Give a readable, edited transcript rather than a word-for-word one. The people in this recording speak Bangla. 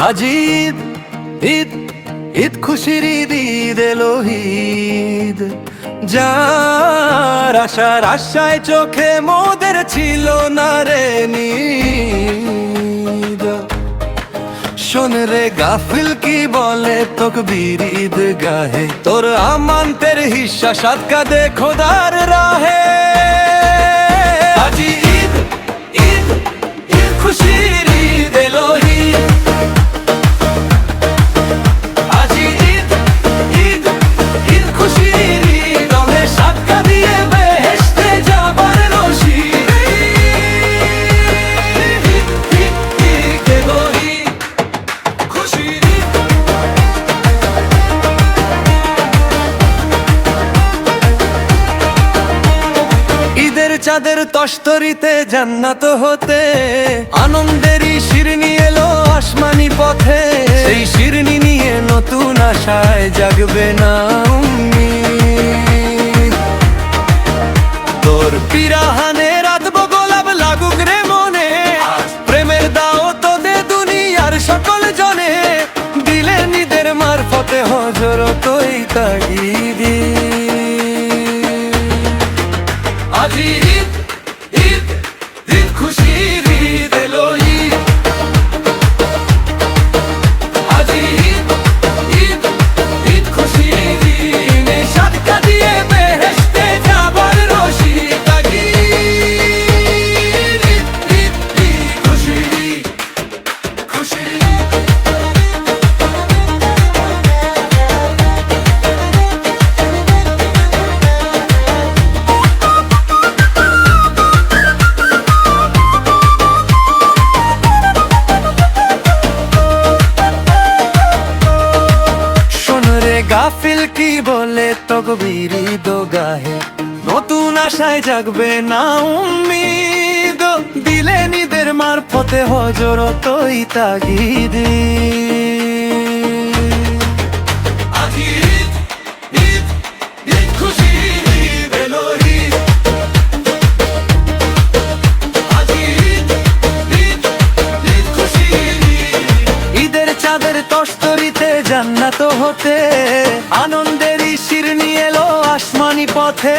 আজ ঈদ ঈদ ঈদ খুশির ঈদ, ঈদ এলো ঈদ। যার আশার আশায় চোখে মোদের ছিল না রে নিদ। শোন রে গাফিল কি বলে তকবীর ঈদ গাহে, তোর আমান্তের হিস্সা সাদকা দে খোদার রাহে। আজ ঈদ ঈদ ঈদ খুশির ঈদ এলো ঈদ। আজ ঈদ ঈদ ঈদ খুশির ঈদ, রঙে সাদকা দিয়ে বেহেশতে যাবার রশিদ। ঈদ ঈদ ঈদ এলো ঈদ খুশির ঈদ। ঈদের চাঁদের তস্তরিতে জান্নাত হতে, আনন্দেরই শিরনি এলো আসমানি পথে। সেই শিরনি নিয়ে নতুন আশায় জাগবে না উম্মিদ। তোর পিরাহানে রাতবো গোলাপ লাগুক রে মনে, প্রেমের দাও তো দে দুনিয়ার সকল জনে। দিলে নিদের মারফতে হজরতই তাগিদি। আজ ঈদ ঈদ ঈদ খুশির ঈদ এলো ঈদ। আজ ঈদ ঈদ ঈদ খুশির ঈদ, সাদকা দিয়ে বেহেশতে যাবার রশিদ। ঈদ ঈদ ঈদ খুশির ঈদ খুশির ঈদ। গাফিল কি বলে তকবীর ঈদ গাহে, নতুন আশায় জাগবে না উম্মিদ। দিলে নিদের মারফতে হজরতই তাগিদ। আজ ঈদ ঈদ ঈদ খুশির ঈদ এলো ঈদ। আজ ঈদ ঈদ ঈদ খুশির ঈদ, ঈদের চাঁদের তস্তরিতে জান্নাত হতে, আনন্দেরই শিরনি এলো আসমানি পথে।